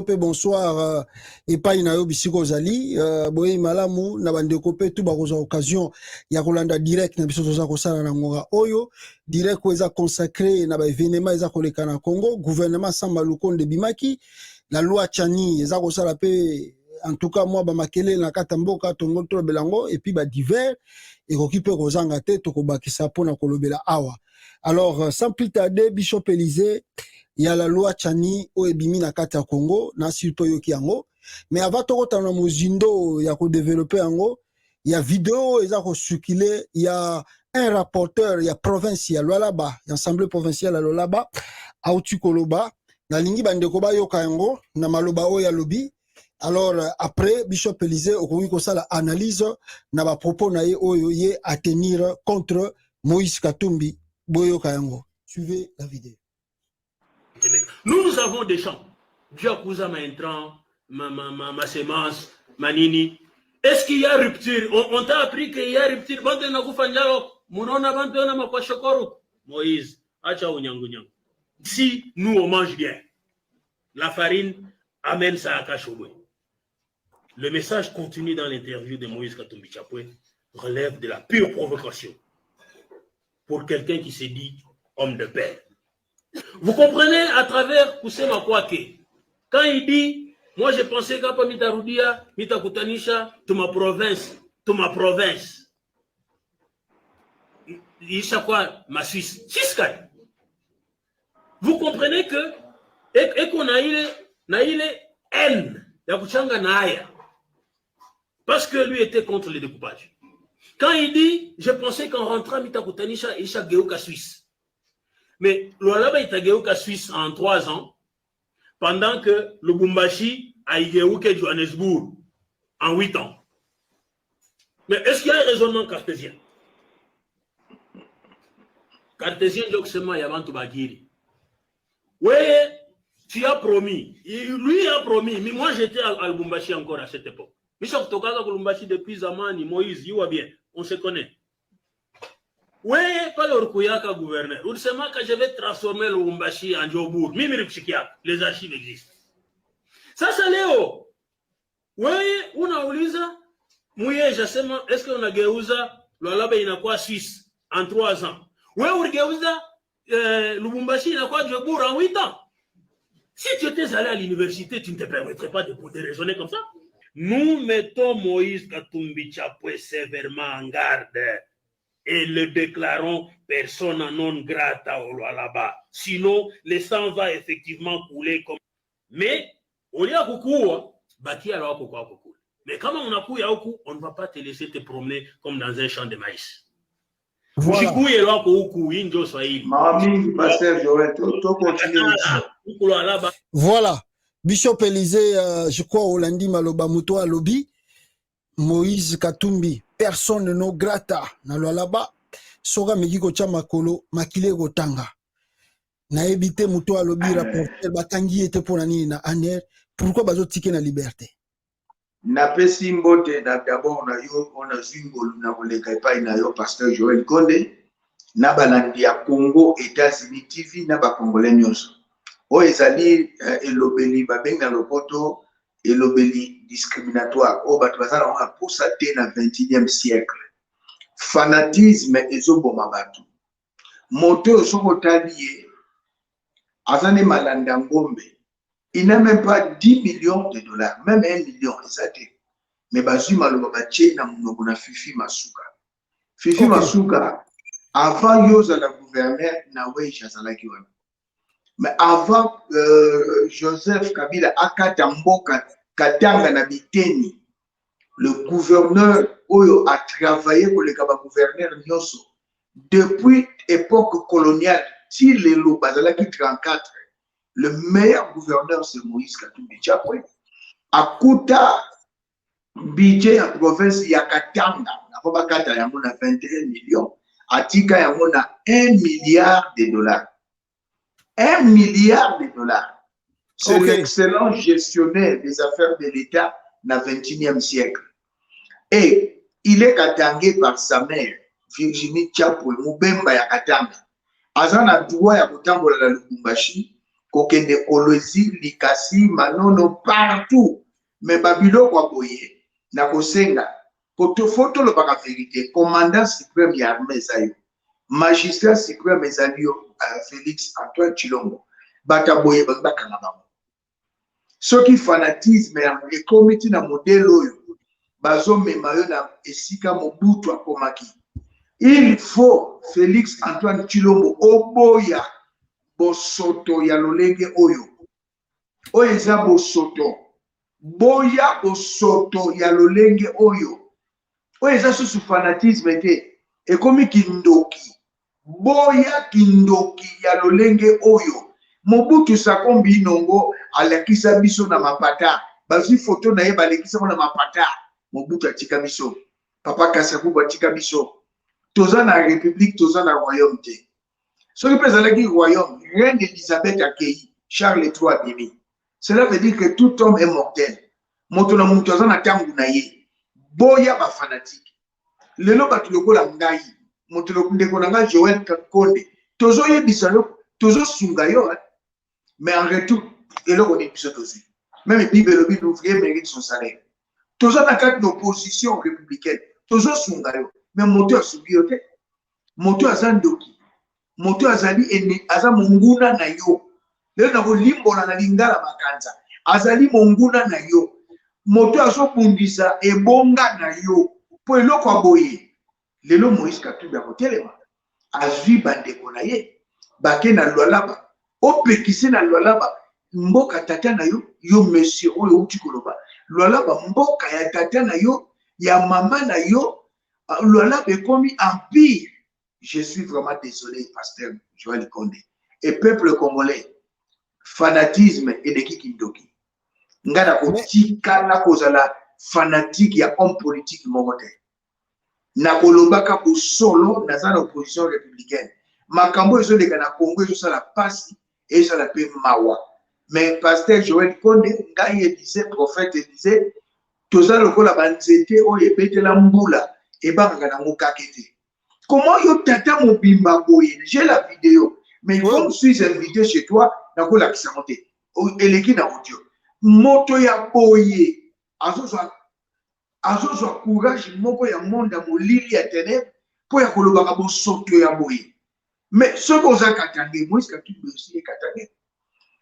Bonsoir et pas inayo bisiko zali boye malamu na bande kopé tout bakoza occasion ya kolanda direct na biso toza kosala na ngonga oyo direct eza consacré na ba événement eza koleka na Congo gouvernement Samba Lukonde bimaki la loi Tchani eza kosala pe en tout cas moi ba makele na kata mboka tongo to belango et puis ba divers et kokipe kozanga te to kobakisa pona kolobela awa. Alors sans plus tarder Bishop Élysée il y a la loi Tchani au ebimi na kata Congo na surtout yoki yango mais avant to kotana mozindo ya ko développer yango il y a vidéo eza ko circuler il y a un rapporteur il y a provincial Lualaba l'assemblée provinciale à Lualaba autu koloba na lingi bande ko ba yoka yango na maloba o ya lobi. Alors après Bishop Élysée okoki ko sala analyse na ba propos na ye oyo ye à tenir contre Moïse Katumbi boyoka yango. Suivez la vidéo. Nous avons des champs. Diakouza ma intrant, ma semence, ma nini. Est-ce qu'il y a rupture? On t'a appris qu'il y a rupture. Moïse, si nous on mange bien, la farine amène ça à Kachobwe. Le message continue dans l'interview de Moïse Katumbi Chapwe relève de la pure provocation pour quelqu'un qui se dit homme de paix. Vous comprenez à travers Kusema Kwake, quand il dit, moi je pensais qu'à Mitarudia, Mitakutanisha, to ma province. Il sait quoi, ma Suisse. Vous comprenez que, et qu'on a eu haine, Yakuchanga Naya, parce que lui était contre le découpage. Quand il dit, je pensais qu'en rentrant Mitakutanisha, il s'est Géoka Suisse. Mais Lualaba est à Suisse en 3 ans, pendant que Lubumbashi a été à Johannesburg en 8 ans. Mais est-ce qu'il y a un raisonnement cartésien? Cartésien, c'est avant tout Bagiri. Oui, tu as promis. Lui a promis. Mais moi, j'étais à Lubumbashi encore à cette époque. Michel Tokaga Lubumbashi depuis Zamani, Moïse, il va bien. On se connaît. Oui, pas le Rukuyaka gouverneur. Vous savez que je vais transformer le Lubumbashi en Djobour. Les archives existent. Ça, c'est Léo. Oui, on a Ouliza. Mouye, je sais, est-ce qu'on a Géouza, Lualaba, il a quoi Suisse en 3 ans. Oui, on a Géouza, Lubumbashi, il a quoi Djobour en 8 ans. Si tu étais allé à l'université, tu ne te permettrais pas de raisonner comme ça. Nous mettons Moïse Katumbi Chapwe sévèrement en garde. Et le déclarons persona non grata au Lualaba. Sinon, le sang va effectivement couler comme. Mais, au lieu de coucou, bâti alors coucou. Mais comme on a couillé à coucou, on ne va pas te laisser te promener comme dans un champ de maïs. Voilà. Voilà. Bishop Élysée, je crois, au lundi, Maloba Muto Alobi, Moïse Katumbi. Personne no grata na Lualaba soga mekiko cha makolo makile gotanga na ebité muto alobi rapporteur bakangi ete pona nini na aner pourquoi bazotike na liberté na pesi mbote na d'abord na yo ona zwingolu na koleka epai na yo pasteur Joël Konde na balandi ya Congo États-Unis TV na ba congolais nyonso o ezali elobeli babenga lopoto elobeli discriminatoire au batbazala on a poussé dans le 21e siècle fanatisme ezoboma batu moto sokotalié azane malanda ngombe il n'a même pas 10 millions de dollars même 1 million exactement mais bazui maloba bache na munoko na Fifi Masuka avant yoza la gouverneur na weja zalaki wana mais avant Joseph Kabila akata mboka Katanga na Biteni, le gouverneur Oyo a travaillé pour le gouverneur Nyoso depuis l'époque coloniale, till le Bazalaki 34. Le meilleur gouverneur c'est Moïse Katumbi Chapwe. À Kuta, budget en province Yakatanga, na Kata yamona 21 millions, Atika yamona 1 milliard de dollars. 1 milliard de dollars. C'est l'excellent gestionnaire des affaires de l'État dans le 21e siècle. Et il est katangé par sa mère, Virginie Chapwe, Mubemba ya Katanga. Azana droit ya kutambola la Lubumbashi, kokende Kolwezi, Likasi, Manono, partout. Mais Babilo kwa boye, na kosenga, photo le baka vérité, commandant suprême ya armée zayo, magistrat suprême ezalio, Félix Antoine Tshilombo, bata boye baka na bango. Ce qui fanatisme et comité na modèle oyo, bazo memayo na esika Mobutu akomaki. Il faut Félix Antoine Tshilombo oboya bosoto ya lolenge oyo. Oyo eza bosoto. Boya bosoto ya lolenge oyo. Oyo eza susu fanatisme te. Ekomi kindoki. Boya kindoki ya lolenge oyo. Mobutu Sakombi Inongo alakisa biso na mapata. Bazwi photo na ye balekisa na mapata. Mobutu atika biso. Papa Kasavubu atika biso. Toza na république, toza na royaume te. Ce qui pèse avec le royaume, reine Elisabeth accueilli, Charles III abimi. Cela veut dire que tout homme est mortel. Moto na mutu aza na tangu na ye. Boya ba fanatique. Lelo batu lokola ngai. Moto ndeko na ngai Joël Konde. Tozo yebisa yo, tozo sunga yo. Mais en retour, eloko ni biso tozi. Même Bible lobi l'ouvrier mérite son salaire. Tozo na kati d'opposition républicaine. Tozo sunga yo. Mais moto asubi yo te. Moto azandoki. Moto azali ene aza monguna na yo. Lelo na kolimbola na lingala makanza. Azali monguna na yo. Moto azobundisa ebonga na yo. Po eloko aboye. Lelo Moïse Katumbi akotelema. Azwi bandeko na ye. Bake na Lualaba. Opekisi na Lualaba. Mboka tata na yo. Yo monsieur oyo uti koloba. Lualaba mboka ya tata na yo. Ya mama na yo. Lualaba ekomi empire. Je suis vraiment désolé, pasteur Joël Konde. Et peuple congolais, fanatisme et de kikindoki. Ngana kotika na kozala fanatique ya homme politique mongote. Na kolobaka ko solo na za opposition républicaine. Makambo ezo de na Congo ezo sala pasi et ça la pe mawa. Mais pasteur Joël Konde ngai disait prophète disait toza lokola banzete o ebetela mbula e banga na mokakete. Comment yo tata mobimba boye? J'ai la vidéo. Mais comme je suis invité chez toi, nako la kisamonte. Eleki na audio. Moto ya boye. Azo courage moko ya monde molili ya ténèbres pour ya kolobaka bo soto ya boye. Mais ce qu'on a katange, moi ce que tu veux aussi katange.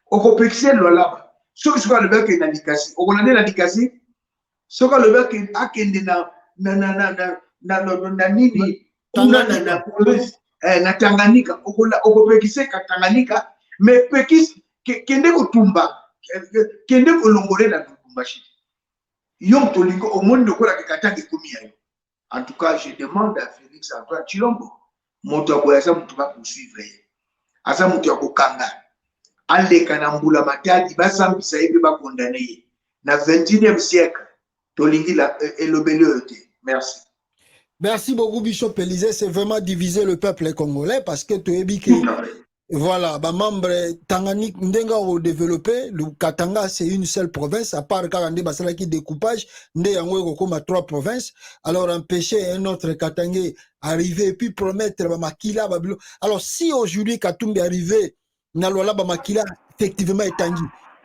Okopexé Lualaba. Ce que soit le bec na likasi. Okolande na likasi. Ce que le bec akende na nini na Tanganyika okopekise ka Tanganyika mais pekis kende kotumba kende kolongole na Lubumbashi yo tolingo au monde ko la katanga komi yayo. En tout cas, je demande à Félix Antoine Tshilombo moto aboya sa mutu ba poursuivre asa mutu ya kokanga aleka na mbula matadi basambisa ebe ba condamner na 21e siècle tolingi la elobeli oyote. Merci. Merci beaucoup, Bishop Élisée. C'est vraiment diviser le peuple congolais parce que tu es que voilà, bah membre Tanganyika ndenga au développé, le Katanga c'est une seule province à part Karandé basala qui découpage, ndé yango comme 3 provinces. Alors empêcher un autre Katangé arriver et puis promettre ba makila babilo. Alors si aujourd'hui Katumbi arrivé na lola ba makila effectivement etangi.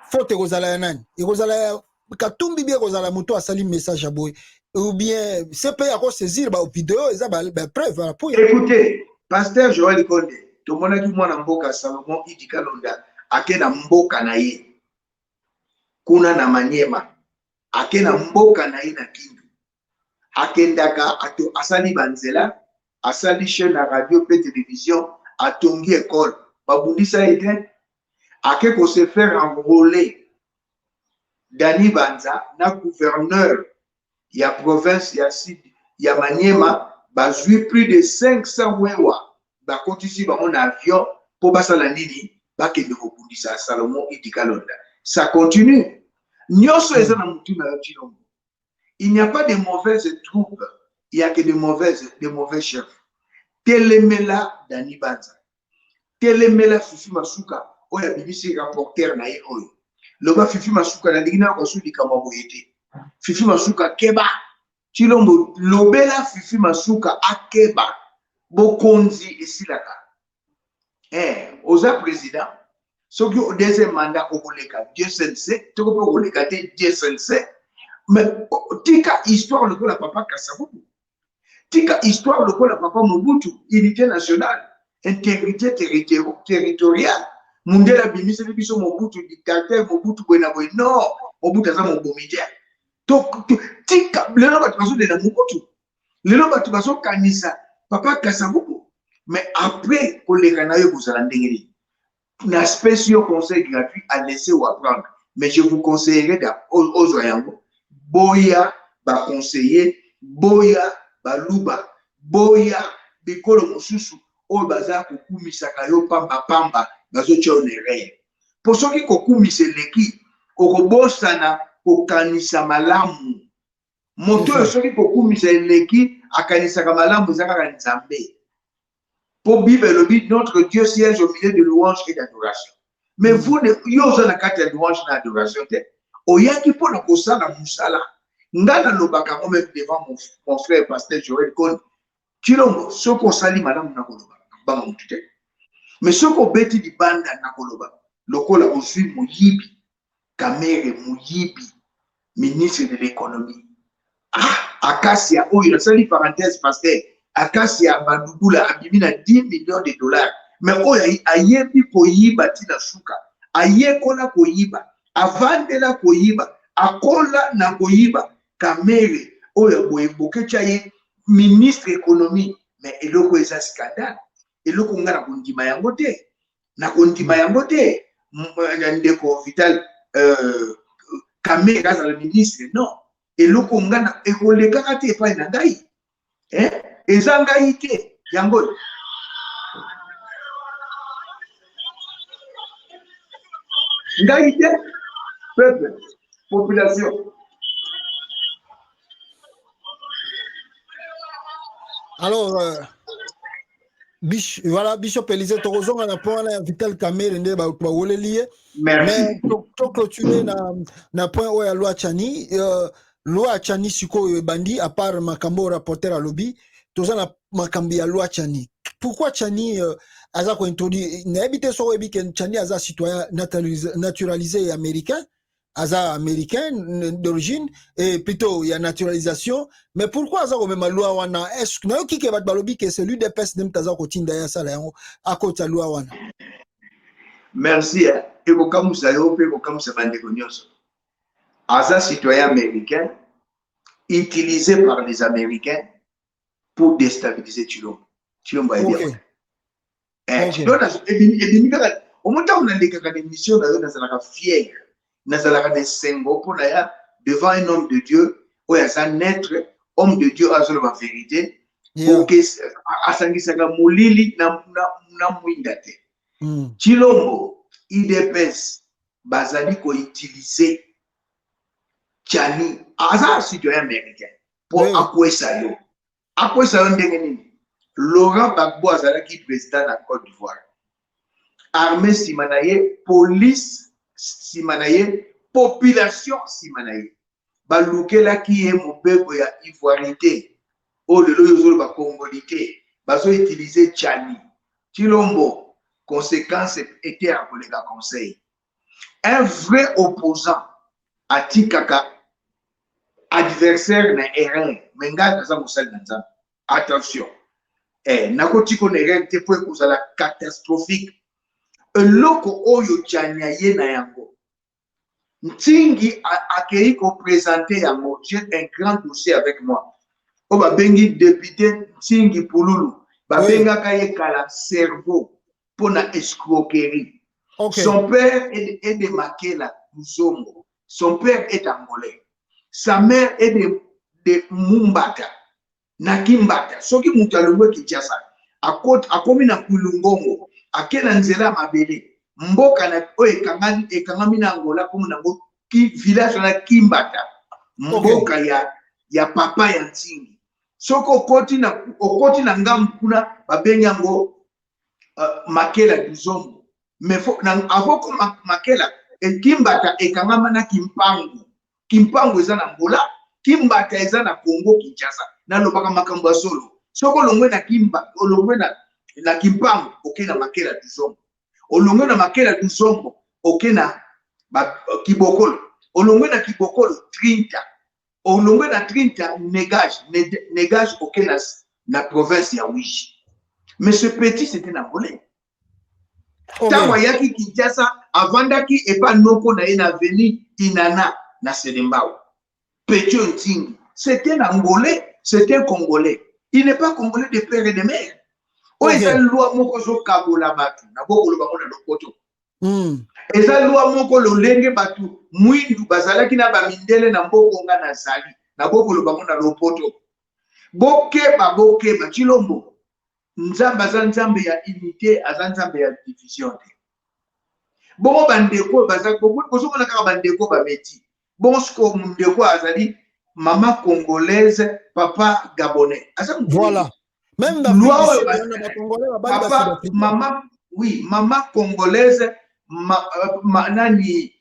Faut te kozala nani. Et kozala Katumbi bien kozala moto asali message à boy. Ou bien c'est pas à saisir ba vidéo et ba preuve pour écoutez pasteur Joël Konde to mona ki mwana mboka Salomon Idika Londa akena mboka na ye kuna na Maniema akena mboka na ye na Kindu akendaka ato asali banzela asali chaîne na radio pe télévision atongi école babundisa ete ake ko se faire enrôler Dani Banza na gouverneur ya province ya Sud ya Maniema bazui plus de 500 wewa ba kotisi ba mon avion pour basala nini bakende kokundisa Salomon Idika Londa. Ça continue. Nyoso eza na mutima ya Tshilombo. Il n'y a pas de mauvaises troupes, il y a que de mauvais chefs. Telemela Dani Banza. Telemela Fifi Masuka oya bibisi rapporteur na ye oyo. Loba Fifi Masuka na ndingina ko sudi kama boyete. Fifi Masuka keba Tshilombo lobela Fifi Masuka akeba bokonzi esilaka oza président Soki au deuxième mandat okoleka Dieu seul sait, tu peux okoleka Dieu seul sait. Mais tika histoire le la papa Kasavubu. Tika histoire le la papa Mobutu, unité nationale, intégrité territoriale. Mundela bimise biso Mobutu dictateur Mobutu boina boy non, Mobutu za mobomidien. Donc tika le ba tbaso de la Mobutu. Le ba tbaso kanisa papa Kasavubu. Mais après koleka na yo bozala ndengeli. L'aspect sur conseil gratuit à laisser ou à prendre. Mais je vous conseillerais aux Oyango, Boya, ba conseiller, Boya, ba luba, Boya, Bikolo Mosusu, O Baza, Kokumi Sakayo, Pamba, Pamba, Bazo Tchonere. Pour ceux qui Kokumi Seleki, Okobosana, Kokanisa Malamu. Moto, ceux qui Kokumi Seleki, Akanisa Malamu, Zaka Nzambe. Pour Bible, le but, notre Dieu siège au milieu de louanges et d'adoration. Mais vous, vous avez une carte de louange et d'adoration. Oyaki pour la kosa la musala. Ngana lobaka même devant mon frère pasteur Joël Kon. Kilongo, ce qu'on sali madame nakoloba. Banga mutute. Mais ce qu'on beti di banda nakoloba. Lokola osui muyibi. Kamere muyibi. Ministre de l'économie. Ah, Akasia, oh, il a sali parenthèse pasteur. Akasia Badugula abimina 10 millions de dollars. Mais oh, ayebi koyiba tina suka. Ayekola koyiba. Avandela koyiba. Akola na koyiba. Kamere. Oh, boyeboke chaye ministre économie. Mais eloko eza scandale. Eloko nga na kondima yango te. Na kondima yango te. Ndeko Vital Kamere kaza le ministre. Non. Eloko nga na ekoleka kate epai na ngai. Ezanga ite yango ngaite peuple population. Alors voilà Bishop Élisée Torozon on a point là Vital Kamere nde ba wolelié mais pour clôturer na point o ya loi Chani loi Chani siko bandi à part makambo rapporteur à lobby tozana makambi ya loi Chani. Pourquoi Chani aza ko introduire n'habite so webi que Chani aza citoyen naturalisé américain, aza américain d'origine et plutôt il y a naturalisation, mais pourquoi aza ko même loi wana est-ce que na ki ke bat balobi que celui des pes nem taza ko tinda ya sala yango à côté loi wana. Merci et ko kamusa yo pe ko kamusa bande ko nyonso. Aza citoyen américain utilisé par les Américains pour déstabiliser Chilombo. Chilombo est bien. Au moment où on a des missions, on a fier, on a des symboles pour devant un homme de Dieu, où il y a un être, homme de Dieu, à la vérité, pour que Asangisaga Moulili na mouindate. Chilombo, IDPS, Bazali ko utiliser Chani, Aza citoyen américain, pour acquérir ça. Après ça, Laurent Gbagbo azalaki président de la Côte d'Ivoire. Armée simanaye, police simanaye, population simanaye. Balukela qui est mon peuple ya ivoirité. Oh le loyo ba congolité. Bazo utiliser Chani. Chilombo, conséquence était à les conseil. Un vrai opposant à Tikaka, adversaire na erreur. Menga kaza musal nanza. Attention. Nakotiko nerente pour que la catastrophique. Loko oyo chanya ye na yango. Ntingi akei ko présenter yango. J'ai un grand dossier avec moi. O ba bengi député Ntingi Pululu. Ba benga kaye kala cerveau pour na escroquerie. Okay. Son père est de Makela, Muzongo. Son père est angolais. Sa mère est de Mumbata. Nakimbata. Soki mutalungwe Kinshasa. Akomi na kulungongo. Akena nzela mabele. Mboka na ekangami na Angola komu na ki village na Kimbata. Mboka ya papa ya Ntingi. Soko okoti na ngamkuna babenyango Makela Duzongo. Mais avoko Makela Kimbata ekangama na Kimpangu. Kimpangu eza na Angola, Kimbata eza na Congo Kinshasa. Na lobaka makambo ya solo. Soko longwe na Kimba, longwe na Kimpangu, okay na Makela Duzongo. olongo na makela dusongo okena kibokolo olongo na kibokolo 30 olongo na 30 négage okena na province ya Wishi. Mais ce petit c'était na volé. Tango yaki Kinshasa avandaki epa noko na ena veni Inana na Sedembao. Petit Ntingi, c'était un Angolais, c'était un Congolais. Il n'est pas Congolais de père et de mère. Eza loi moko zo kabola batu na boko lo bango na lopoto. Eza loi moko lo lenge batu mwindu bazalaki na ba mindele na mboko nga na zali na boko lo bango na lopoto. Boke ba Chilombo. Nzamba za nzambe ya unité aza nzambe ya division. Bongo bandeko bazako bozo na ka bandeko ba meti. Bon sko ndeko azali maman congolaise, papa gabonais. Voilà. Même dans papa, maman, oui, maman congolaise, nani,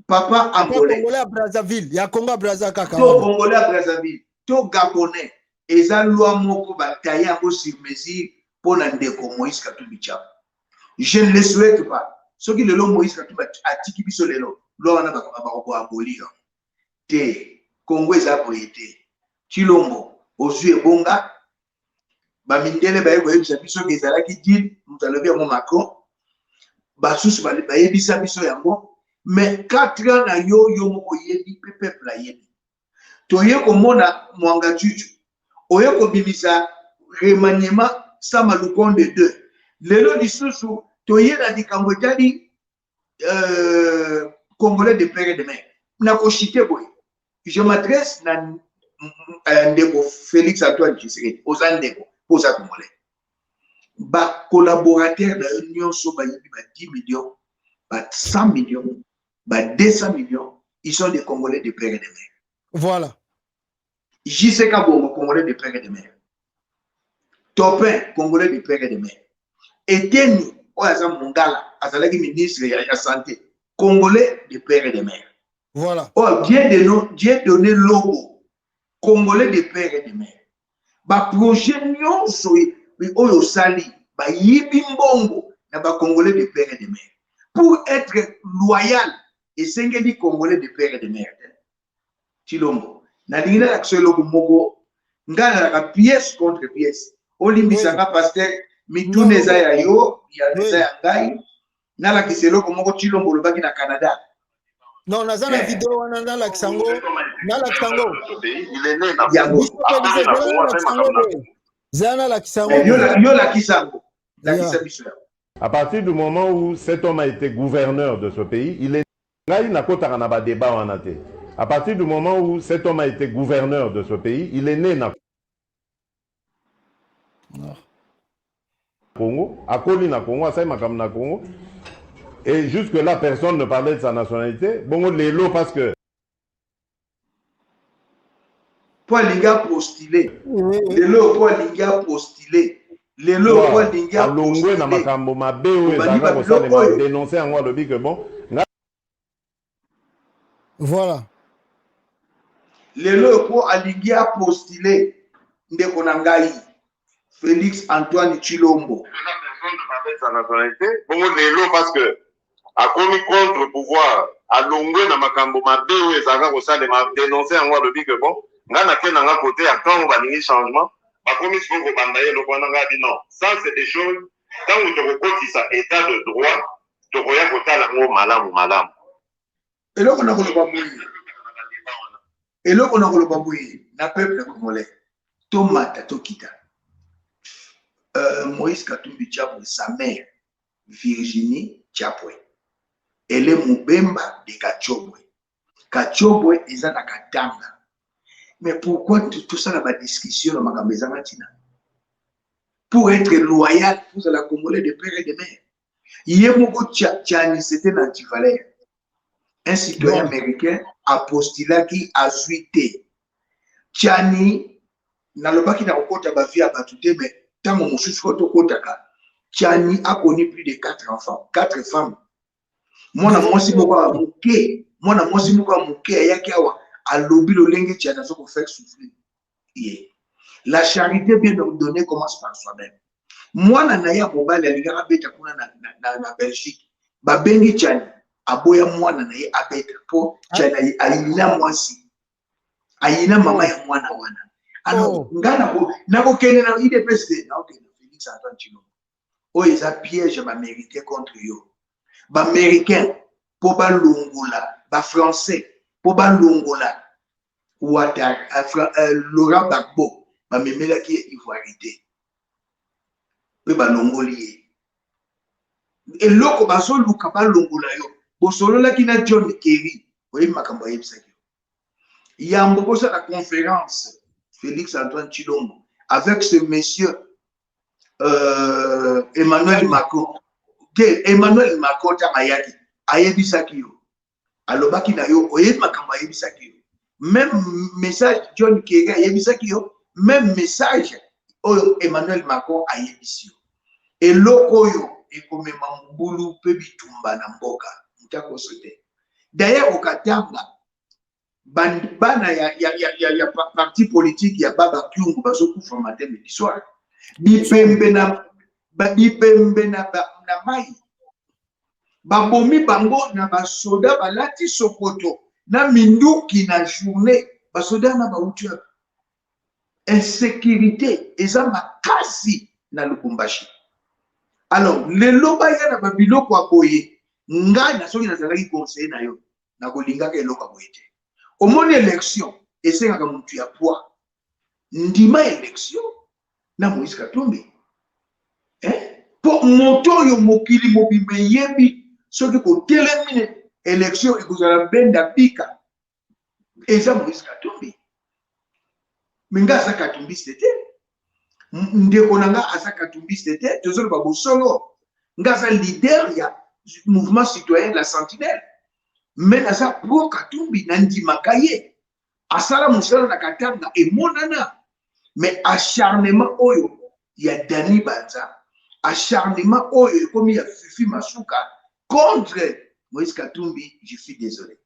papa angolais. Congolais à Brazzaville, il y a Congo à Brazzaville. Congolais à Brazzaville, to gabonais. Eza loi moko bataya ko sur mesure pour ndeko Moïse Katumbi Tshaba. Je ne le souhaite pas. Ce qui le long Moïse Katumbi atiki biso lelo, loi na ba ko abolir. Te Congo eza poété. Chilombo, Ozue Bonga, Bamindele baye koyebisa biso ke ezalaki dit, mutalobi yango Macron, basusu bayebisa biso yango, mais 4 ans na yo moko yebi pe peuple la yebi. Toye komona Mwanga Chuchu, oye kobimisa remaniement Sama Lukonde 2. Lelo lisusu toye na dikambo jadi Congolais de père et de mère. Na ko chité boy. Je m'adresse à Ndeko Félix Antoine Tshisekedi, aux Andeko, aux Congolais. Ba collaborateurs de l'Union Soba 10 millions, 100 millions, 200 millions, ils sont des Congolais de père et de mère. Voilà. JCK Bongo, Congolais de père et de mère. Topin, Congolais de père et de mère. Eteni, Oyaza Mongala, Azalaki ministre de la Santé, Congolais de père et de mère. Voilà. Oh, Dieu donné logo Congolais de père et de mère. Ba projet nyonso oyo sali ba yibi mbongo na ba Congolais de père et de mère. Pour être loyal et sengeli Congolais de père et de mère. Chilombo. Na dingina l'action logo moko ngana la pièce contre pièce. Olimbisa ka pasteur mituneza ya yo ya neza ya ngai na la kiselo ko moko Chilombo lobaki na Canada. Non, on a la vidéo, on a la Xango. Il est né à partir du moment où cet homme a été gouverneur de ce pays, il est débat. À partir du moment où cet homme a été gouverneur de ce pays, il est né na Congo, à Koli na Congo, à Saïmakam na Congo. Et jusque-là, personne ne parlait de sa nationalité. Bon, les lots parce que... Pour les gars postulés. Les lots pour les gars postulés. Les lots pour les gars postulés. Voilà. Les lots pour les gars postulés. Ndekonangai. Félix Antoine Chilombo. Personne ne parlait de sa nationalité. Bon, les lots parce que... a commis contre pouvoir à longueur na makambo mabe ou ezaka ko sale ma dénoncer en le big bon ngana ke na côté à quand on va ningi changement ba commis faut ko bandaye le kwana ngadi non ça c'est des choses quand on te recotise ça état de droit to koya ko tala ngo malamu eloko na ko lo bamuyi eloko na ko lo bamuyi na peuple congolais tomata tokita Moïse Katumbi Tshaba sa mère Virginie Tshapwe. Elle est Mubemba de Kachobwe. Kachobwe est à Katanga. Mais pourquoi tout ça dans ma discussion dans ma matina? Pour être loyal pour la Congolais de père et de mère. Yemoko Tchani, c'était un antivalère. Un citoyen américain a postulé qui a zuité. Tchani, n'a le pas qui n'a pas de vie à battuter, mais tant que mon sous-côté Tchani a connu plus de 4 enfants, 4 femmes. Moi, je la charité bien ordonnée commence par soi-même. mwana na ya mobali alingaka beta kuna na Belgique babengi Tchani aboya mwana na ye abeta po Tchani ayina mwasi ayina mama ya mwana wana alors ngana ko nako kene na IDPS na ok Félix Antoine Tshilombo oyo eza piège baméricain contre yo baméricain po balongola bafrançais po balongola Laurent Gbagbo bamemelaki ivoirité pe balongoli ye eloko bazoluka balongola yo bosololaki na John Kerry oyebi makambo ayebisaki yambo kosala conférence Félix Antoine Tshilombo avec ce monsieur Emmanuel Macron Emmanuel Macron tamayaki ayebisaki yo alobaki na yo oyebi makambo ayebisaki yo même message John Kerry ayebisaki yo même message oyo Emmanuel Macron ayebisi yo eloko oyo ekomema mbulu pe bitumba na mboka mutako sote d'ailleurs okatanga bana ya parti politique ya Baba Kyungu bazokufa matin midi soir bipembe na mai babomi bango na basoda balati sokoto na minduki na journée basoda na bautu insécurité eza makasi na Lubumbashi. Alors lelo baya na babiloko aboye ngai na soki nazalaki conseiller na yo na kolingaka eloko aboye te omoni élection esengaka mutu ya poids ndima élection na Moïse Katumbi po moto oyo mokili mobimba yebi soki kotelemine élection ekozala benda bika eza Moïse Katumbi minga aza Katumbiste te ndeko nanga aza Katumbiste te tozoloba bosolo nga aza leader ya mouvement citoyen la Sentinelle mais naza pro Katumbi na ndimaka ye asala mosala na Katanga emonana mais acharnement oyo ya Dani Banza acharnement oyo ekomi ya Fifi Masuka contre Moïse Katumbi, je suis désolé.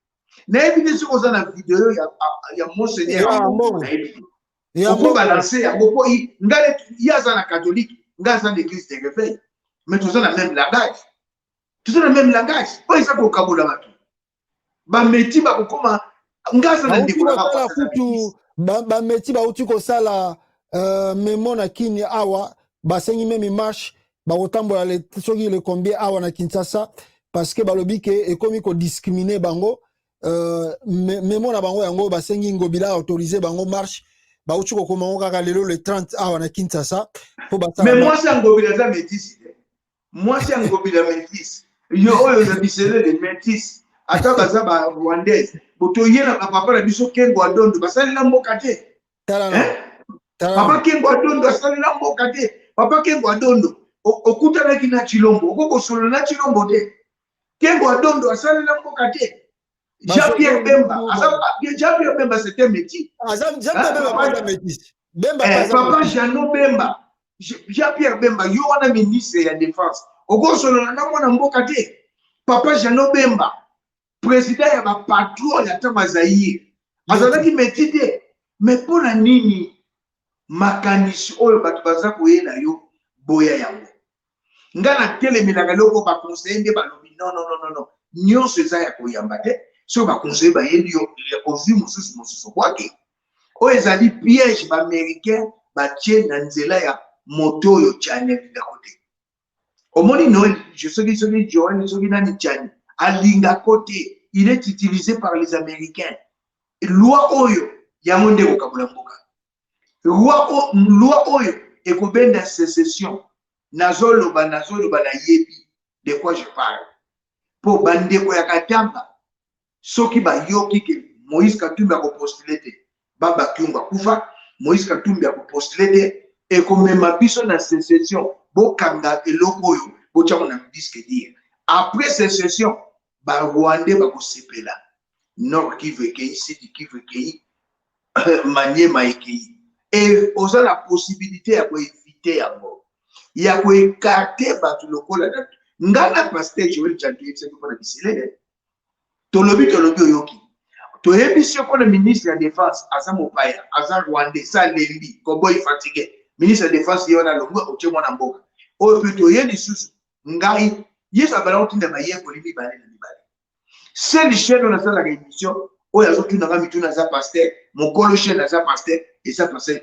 Nayebi deso koza na vidéo ya Monseigneur ya ko balancer ya ko ngale yaza na catholique ngaza na église de réveil mais tous na même langage tous na même langage pas ça ko kabola batu ba meti ba kokoma ngaza na ndikola ba futu ba meti ba uti ko sala memo na kini awa basengi meme marche ba otambola le soki le combien awa na Kinshasa parce que balobi ke ekomi ko discriminer bango memo na bango yango basengi ngobila autoriser bango marche ba uti ko komango kaka lelo le 30 awa na Kinshasa po ba mais moi c'est ngobila za métis moi c'est ngobila métis yo oyo za bisele de métis ata baza ba rwandaise boto yena papa na biso kengo adondo basali na mboka te papa kengo adondo basali na mboka te papa kengo adondo okutana kina Tshilombo okoko solo na Tshilombo te kengo adondo asali na mboka te Jean-Pierre Bemba c'était métis papa Jano Bemba Jean-Pierre Bemba yo wana ministre ya défense okoko solo na mwana mboka te papa Jano Bemba président ya ba patron ya Tamazaïr azalaki métis te mais pona nini makanisi oyo batu baza koyela yo boya yango ngana telemelaka loko ba conseiller nde balobi non nyonso eza ya koyamba te so ba conseiller ba yendi yo ozi mususu kwake oyo ezali piège ba américain batie na nzela ya moto oyo Tchani na côté omoni Noël je soki Joël soki nani Tchani alinga côté il est utilisé par les américains loi oyo ya monde kokabula mboka loi oyo ekobenda sécession nazoloba na yebi de quoi je parle pour bandeko ya Katanga soki ba yoki ke Moïse Katumbi a postulé te Baba Kyungu kufa Moïse Katumbi a postulé te ekomema biso na sécession bokanga eloko oyo bochako na disque dire après sécession ba Rwandais ba kosepela Nord Kivu Kei Sud Kivu Kei Maniema Kei et osa la possibilité ya ko éviter yango ya ko écarter batu lokola ngana pasteur Joël Tchadoué c'est pour la bisele tolobi oyoki toyebi ko le ministre de défense aza mopaya aza Rwandais ça lembi koboy fatigué ministre de défense yona longo oche mwana mboka oyo pe toye lisusu ngai yesu abala kotinda mayekoli mibale na mibale seli chaîne oyo nasalaka émission oyo azotunanga mituna aza paster mokolo chaîne aza paster eza paster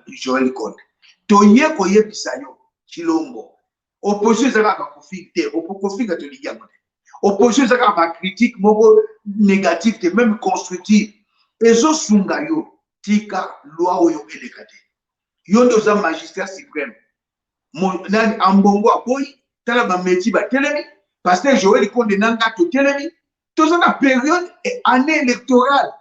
Joël Konde toye koyebisa yo Chilombo opposition ezalaka bakofinga te kofinga tolingi yango te opposition ezalaka bacritique moko négative te même constructive ezosunga yo tika loi oyo eleka te yo nde oza magistrat suprême nani ambongo aboyi tala bameti batelemi pasteur Joël Konde nanga totelemi toza na période et année électorale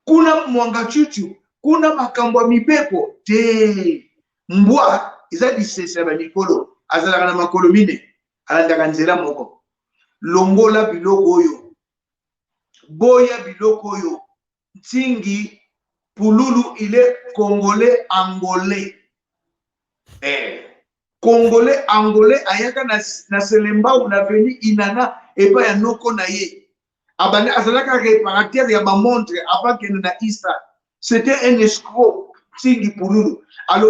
kuna mwanga chuchu kuna makambo ya mibeko te mbwa eza lisese ya bamikolo azalaka na makolo mine alandaka nzela moko longola biloko oyo boya biloko oyo ntingi pululu il est congolais angolais congolais angolais ayaka na selemba ou na veni inana epa ya noko na ye abane azalaka réparateur ya bamontre avant kende na Easter c'était un escroc ntingi pululu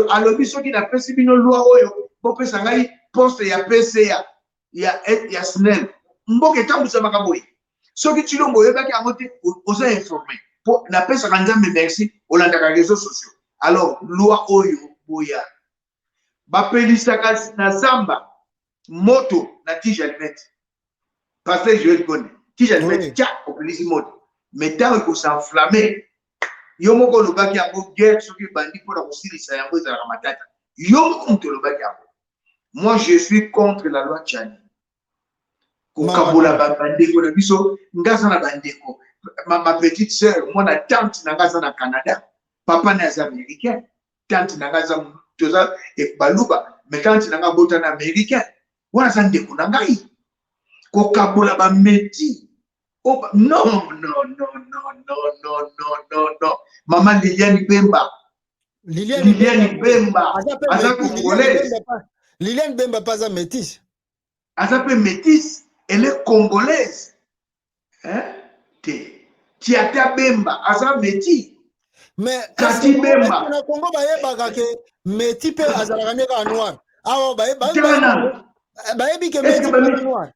alobi soki napesi bino loi oyo bopesa ngai poste ya PCA ya SNEL mboka etambusamaka boye soki Chilombo oyebaki yango te oza informé po napesaka nzambe merci olandaka réseaux sociaux alors loi oyo boya bapelisaka na zamba moto na tige aliment pasteur Joël Konde tige aliment tia opelisi moto mais tant que s'enflammer yo moko lobaki yango guerre soki bandi mpona kosilisa yango ezalaka matata yo moko moto lobaki yango moi je suis contre la loi Tchani kokabola bandeko na biso ngaza na bandeko ma petite sœur mwana tante na ngaza na Canada papa na za américain tante na ngaza toza baluba mais tante na nga bota na américain wana za ndeko na ngai kokabola ba meti non maman Liliane Bemba aza congolaise Liliane Bemba pas un métis aza pe métis elle est congolaise Tiata Bemba aza métis mais Tati Bemba na Congo bayebaka ke métis pe azalaka neka noir awa bayebi ke métis pe noir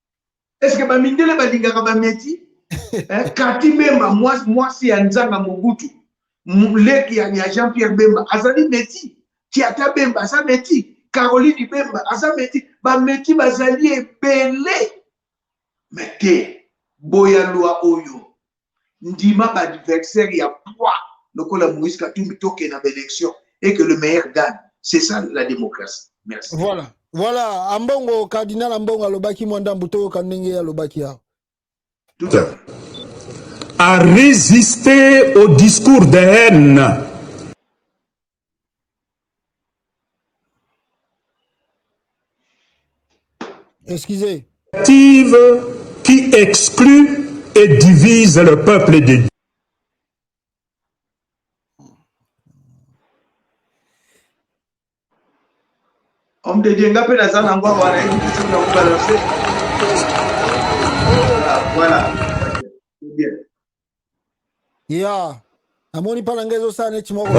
est-ce que bamindele balingaka ba métis Kati Bemba mwasi ya Nzanga Mobutu leki ya Jean-Pierre Bemba azali métis Tiata Bemba aza métis Caroline Bemba aza métis ba métis bazali ebele mais te boya loi oyo ndima ba adversaire ya poids lokola Moïse Katumbi toke na élection et que le meilleur gagne c'est ça la démocratie merci voilà ambongo cardinal ambongo alobaki mwanda mbuto kanenge alobaki ya tout à fait à résister au discours de haine. Excusez. Qui exclut et divise le peuple de Dieu. Homme de Dieu, voilà. Yeah. Amoni palangezo sana chimoko.